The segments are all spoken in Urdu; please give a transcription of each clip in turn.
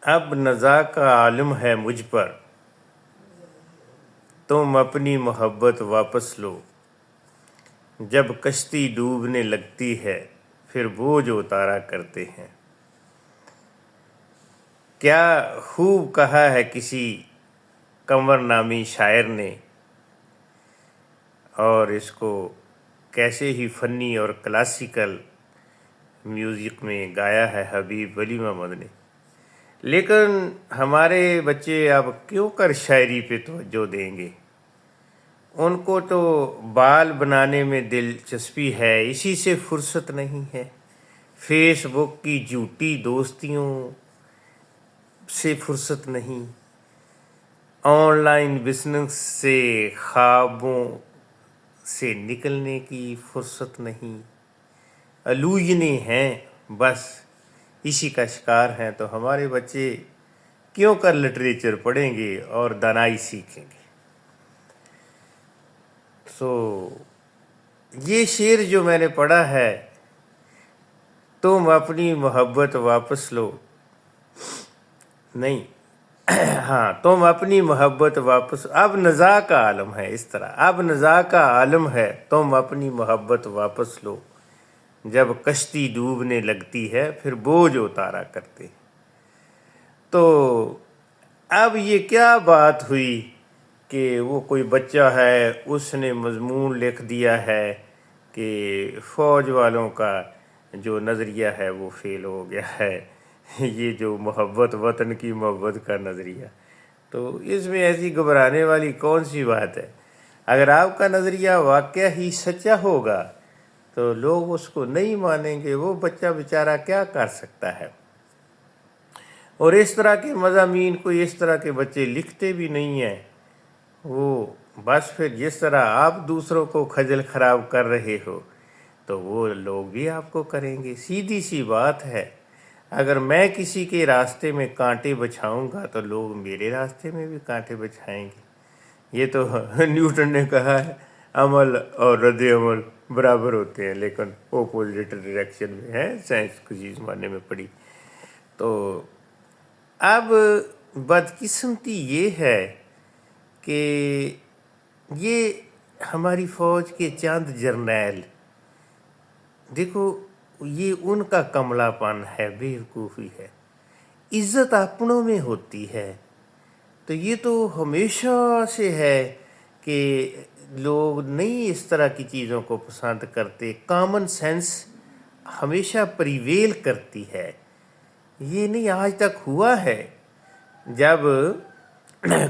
اب نزا کا عالم ہے مجھ پر، تم اپنی محبت واپس لو۔ جب کشتی ڈوبنے لگتی ہے پھر بوجھ اتارا کرتے ہیں۔ کیا خوب کہا ہے کسی قمر نامی شاعر نے، اور اس کو کیسے ہی فنی اور کلاسیکل میوزک میں گایا ہے حبیب ولی محمد نے۔ لیکن ہمارے بچے اب کیوں کر شاعری پہ توجہ دیں گے؟ ان کو تو بال بنانے میں دلچسپی ہے، اسی سے فرصت نہیں ہے۔ فیس بک کی جھوٹی دوستیوں سے فرصت نہیں، آن لائن بزنس سے خوابوں سے نکلنے کی فرصت نہیں۔ الوجنے ہیں، بس اسی کا شکار ہیں۔ تو ہمارے بچے کیوں کر لٹریچر پڑھیں گے اور دانائی سیکھیں گے؟ تو یہ شعر جو میں نے پڑھا ہے، تم اپنی محبت واپس لو، نہیں ہاں تم اپنی محبت واپس، اب نزا کا عالم ہے، اس طرح اب نزا کا عالم ہے، تم اپنی محبت واپس لو۔ جب کشتی ڈوبنے لگتی ہے پھر بوجھ اتارا کرتے ہیں۔ تو اب یہ کیا بات ہوئی کہ وہ کوئی بچہ ہے، اس نے مضمون لکھ دیا ہے کہ فوج والوں کا جو نظریہ ہے وہ فیل ہو گیا ہے، یہ جو محبت، وطن کی محبت کا نظریہ۔ تو اس میں ایسی گھبرانے والی کون سی بات ہے؟ اگر آپ کا نظریہ واقعہ ہی سچا ہوگا تو لوگ اس کو نہیں مانیں گے، وہ بچہ بیچارہ کیا کر سکتا ہے؟ اور اس طرح کے مضامین کوئی اس طرح کے بچے لکھتے بھی نہیں ہیں، وہ بس پھر جس طرح آپ دوسروں کو خجل خراب کر رہے ہو تو وہ لوگ بھی آپ کو کریں گے۔ سیدھی سی بات ہے، اگر میں کسی کے راستے میں کانٹے بچھاؤں گا تو لوگ میرے راستے میں بھی کانٹے بچھائیں گے۔ یہ تو نیوٹن نے کہا ہے، عمل اور رد عمل برابر ہوتے ہیں لیکن اپوزٹ ڈائریکشن میں ہے، سائنس کسی زمانے میں پڑھی۔ تو اب بدقسمتی یہ ہے کہ یہ ہماری فوج کے چند جرنیل، دیکھو یہ ان کا کملا پن ہے، بیوقوفی ہے۔ عزت اپنوں میں ہوتی ہے، تو یہ تو ہمیشہ سے ہے کہ لوگ نہیں اس طرح کی چیزوں کو پسند کرتے۔ کامن سینس ہمیشہ پریویل کرتی ہے۔ یہ نہیں آج تک ہوا ہے، جب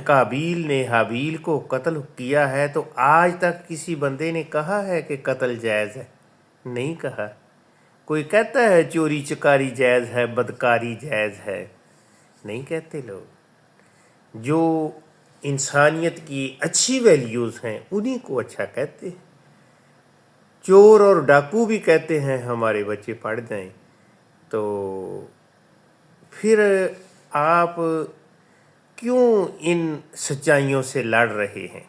قابیل نے حابیل کو قتل کیا ہے تو آج تک کسی بندے نے کہا ہے کہ قتل جائز ہے؟ نہیں کہا۔ کوئی کہتا ہے چوری چکاری جائز ہے، بدکاری جائز ہے؟ نہیں کہتے لوگ۔ جو انسانیت کی اچھی ویلیوز ہیں انہی کو اچھا کہتے ہیں۔ چور اور ڈاکو بھی کہتے ہیں، ہمارے بچے پڑھ جائیں تو پھر آپ کیوں ان سچائیوں سے لڑ رہے ہیں؟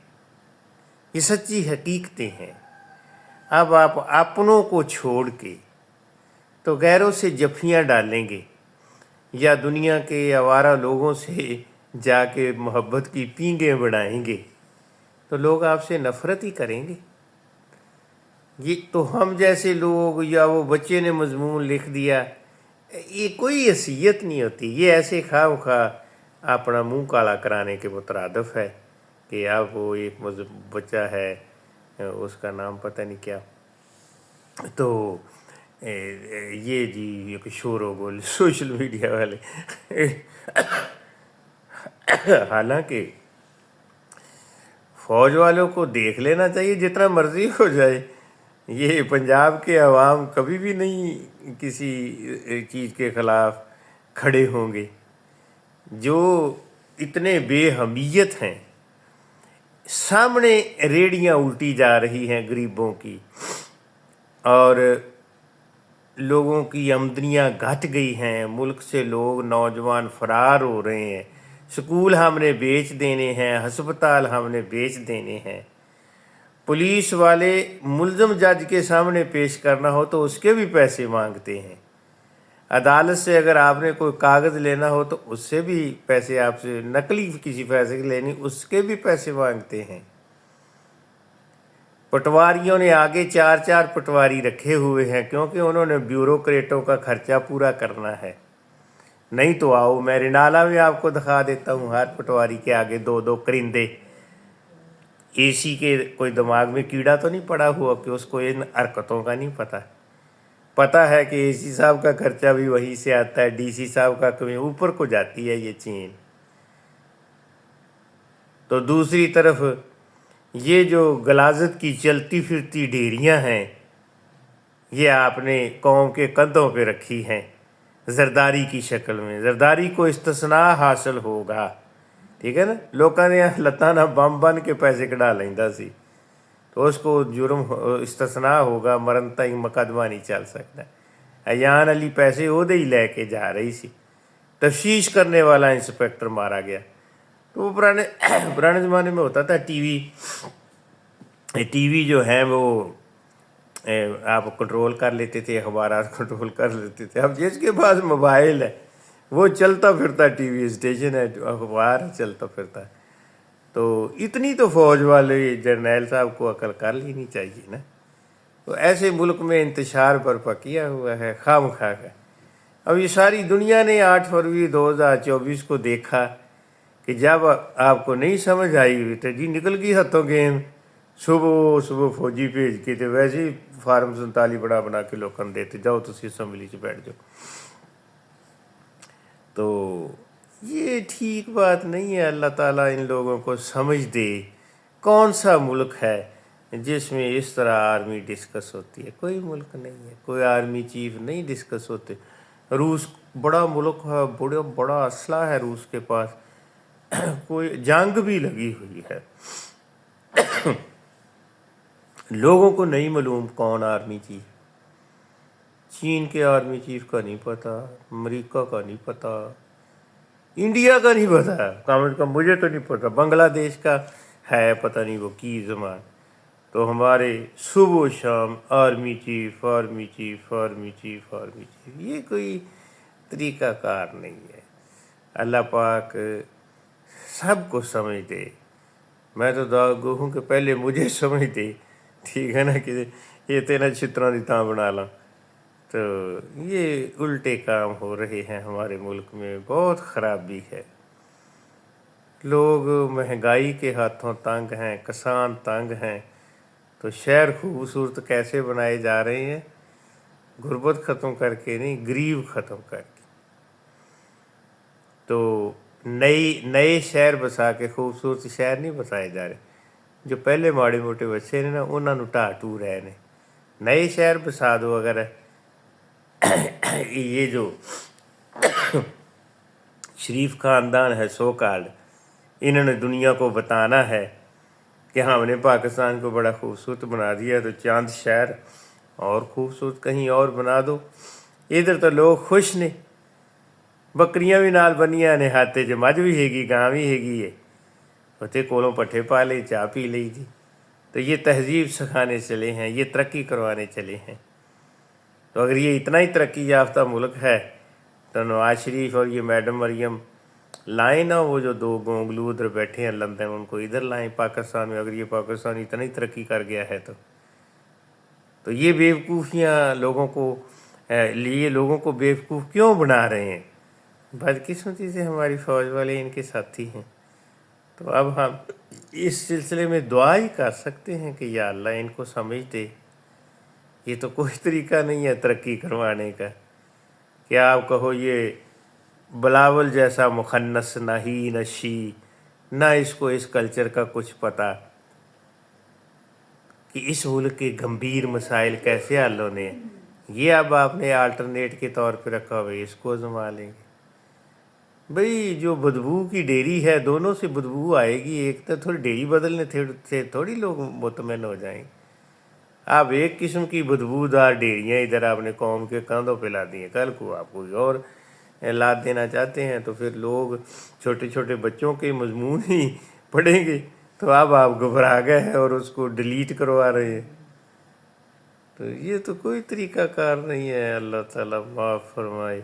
یہ سچی حقیقتیں ہیں۔ اب آپ اپنوں کو چھوڑ کے تو غیروں سے جفیاں ڈالیں گے، یا دنیا کے آوارہ لوگوں سے جا کے محبت کی پینگیں بڑھائیں گے تو لوگ آپ سے نفرت ہی کریں گے۔ یہ تو ہم جیسے لوگ یا وہ بچے نے مضمون لکھ دیا، یہ کوئی حیثیت نہیں ہوتی۔ یہ ایسے خواہ خواہ اپنا منہ کالا کرانے کے مترادف ہے کہ اب وہ ایک بچہ ہے، اس کا نام پتہ نہیں کیا، تو یہ جی ایک شور و گل سوشل میڈیا والے حالانکہ فوج والوں کو دیکھ لینا چاہیے، جتنا مرضی ہو جائے، یہ پنجاب کے عوام کبھی بھی نہیں کسی چیز کے خلاف کھڑے ہوں گے۔ جو اتنے بے حمیت ہیں، سامنے ریڑیاں الٹی جا رہی ہیں غریبوں کی، اور لوگوں کی آمدنیاں گھٹ گئی ہیں، ملک سے لوگ نوجوان فرار ہو رہے ہیں، سکول ہم نے بیچ دینے ہیں، ہسپتال ہم نے بیچ دینے ہیں، پولیس والے ملزم جج کے سامنے پیش کرنا ہو تو اس کے بھی پیسے مانگتے ہیں۔ عدالت سے اگر آپ نے کوئی کاغذ لینا ہو تو اس سے بھی پیسے، آپ سے نقلی کسی پیسے کی لینی اس کے بھی پیسے مانگتے ہیں۔ پٹواریوں نے آگے 4 پٹواری رکھے ہوئے ہیں کیونکہ انہوں نے بیوروکریٹوں کا خرچہ پورا کرنا ہے۔ نہیں تو آؤ میں رنالہ میں آپ کو دکھا دیتا ہوں، ہر پٹواری کے آگے 2 کرندے۔ اے سی کے کوئی دماغ میں کیڑا تو نہیں پڑا ہوا کہ اس کو ان حرکتوں کا نہیں پتہ ہے کہ اے سی صاحب کا خرچہ بھی وہیں سے آتا ہے، ڈی سی صاحب کا کبھی اوپر کو جاتی ہے یہ چین۔ تو دوسری طرف یہ جو غلاظت کی چلتی پھرتی ڈھیریاں ہیں یہ آپ نے قوم کے کندھوں پہ رکھی ہیں زرداری کی شکل میں۔ زرداری کو استثناء حاصل ہوگا، ٹھیک ہے نا، لوگوں نے لتانا بم بن کے پیسے کਢਾ ਲੈਂਦਾ سی تو اس کو جرم استثناء ہوگا، مرن تک مقدمہ نہیں چل سکتا۔ ایان علی پیسے وہ ہی لے کے جا رہی سی، تفتیش کرنے والا انسپیکٹر مارا گیا۔ تو وہ پرانے زمانے میں ہوتا تھا ٹی وی جو ہیں وہ آپ کنٹرول کر لیتے تھے، اخبارات کنٹرول کر لیتے تھے۔ اب جس کے پاس موبائل ہے وہ چلتا پھرتا ٹی وی اسٹیشن ہے، اخبار چلتا پھرتا ہے۔ تو اتنی تو فوج والے جرنیل صاحب کو عقل کر لینی چاہیے نا۔ تو ایسے ملک میں انتشار برپا کیا ہوا ہے خام خواہ کا۔ اب یہ ساری دنیا نے 8 فروری 2024 کو دیکھا کہ جب آپ کو نہیں سمجھ آئی ہوئی تو جی نکل گئی ہاتھوں گیم، صبح فوجی بھیج کے تو ویسے ہی فارم 47 بنا کے لوگوں نے دیتے جاؤ تو اسمبلی سے بیٹھ جاؤ۔ تو یہ ٹھیک بات نہیں ہے۔ اللہ تعالیٰ ان لوگوں کو سمجھ دے۔ کون سا ملک ہے جس میں اس طرح آرمی ڈسکس ہوتی ہے؟ کوئی ملک نہیں ہے، کوئی آرمی چیف نہیں ڈسکس ہوتے۔ روس بڑا ملک ہے، بڑا اسلحہ ہے روس کے پاس، کوئی جنگ بھی لگی ہوئی ہے، لوگوں کو نہیں معلوم کون آرمی چیف۔ چین کے آرمی چیف کا نہیں پتہ، امریکہ کا نہیں پتہ، انڈیا کا نہیں پتہ، کم از کم مجھے تو نہیں پتہ، بنگلہ دیش کا ہے پتہ نہیں وہ کی زبان۔ تو ہمارے صبح و شام army chief army chief army chief army chief, یہ کوئی طریقہ کار نہیں ہے۔ اللہ پاک سب کو سمجھ دے۔ میں تو دعا گو ہوں کہ پہلے مجھے سمجھ دے، ٹھیک ہے نا، کہ یہ تینا چتروں دی تاں بنا لاں۔ تو یہ الٹے کام ہو رہے ہیں ہمارے ملک میں، بہت خرابی ہے۔ لوگ مہنگائی کے ہاتھوں تنگ ہیں، کسان تنگ ہیں، تو شہر خوبصورت کیسے بنائے جا رہے ہیں؟ غربت ختم کر کے نہیں، غریب ختم کر کے۔ تو نئے شہر بسا کے خوبصورت شہر نہیں بسائے جا رہے، جو پہلے ماڑے موٹے بچے نے نا انہوں نے ٹا ٹو رہے نے۔ نئے شہر بسا دو۔ اگر یہ جو شریف خاندان ہے سو کالڈ، انہوں نے دنیا کو بتانا ہے کہ ہم نے پاکستان کو بڑا خوبصورت بنا دیا، تو چاند شہر اور خوبصورت کہیں اور بنا دو۔ ادھر تو لوگ خوش نے، بکریاں بھی نال بنیاں نے، ہاتھے چ مجھ بھی ہے گی، گاں بھی ہے گی ہے، اتنے کولوں پٹھے پا لے، چاہ پی لی جی۔ تو یہ تہذیب سکھانے چلے ہیں، یہ ترقی کروانے چلے ہیں۔ تو اگر یہ اتنا ہی ترقی یافتہ ملک ہے تو نواز شریف اور یہ میڈم مریم لائیں نا، وہ جو 2 گونگلو ادھر بیٹھے ہیں لندن، ان کو ادھر لائیں پاکستان میں۔ اگر یہ پاکستان اتنا ہی ترقی کر گیا ہے تو یہ بیوقوفیاں لوگوں کو بیوقوف کیوں بنا رہے ہیں؟ بدقسمتی سے ہماری فوج والے ان کے ساتھی ہیں۔ تو اب ہم اس سلسلے میں دعا ہی کر سکتے ہیں کہ یا اللہ ان کو سمجھ دے۔ یہ تو کوئی طریقہ نہیں ہے ترقی کروانے کا کہ آپ کہو یہ بلاول جیسا مخنث، نہ ہی نہ شی، نہ اس کو اس کلچر کا کچھ پتہ کہ اس ملک کے گمبھیر مسائل کیسے حل ہونے ہیں۔ یہ اب آپ نے آلٹرنیٹ کے طور پہ رکھا ہوئے، اس کو آزما لیں گے۔ بھئی جو بدبو کی ڈیری ہے، دونوں سے بدبو آئے گی، ایک تو تھوڑی ڈیری بدلنے سے تھوڑی لوگ مطمئن ہو جائیں گے۔ آپ ایک قسم کی بدبودار ڈیریاں ادھر آپ نے قوم کے کاندھوں پہ لا دی ہیں، کل کو آپ کوئی اور لاد دینا چاہتے ہیں تو پھر لوگ چھوٹے چھوٹے بچوں کے مضمون ہی پڑھیں گے، تو اب آپ گھبرا گئے ہیں اور اس کو ڈیلیٹ کروا رہے ہیں۔ تو یہ تو کوئی طریقہ کار نہیں ہے، اللہ تعالیٰ معاف فرمائے۔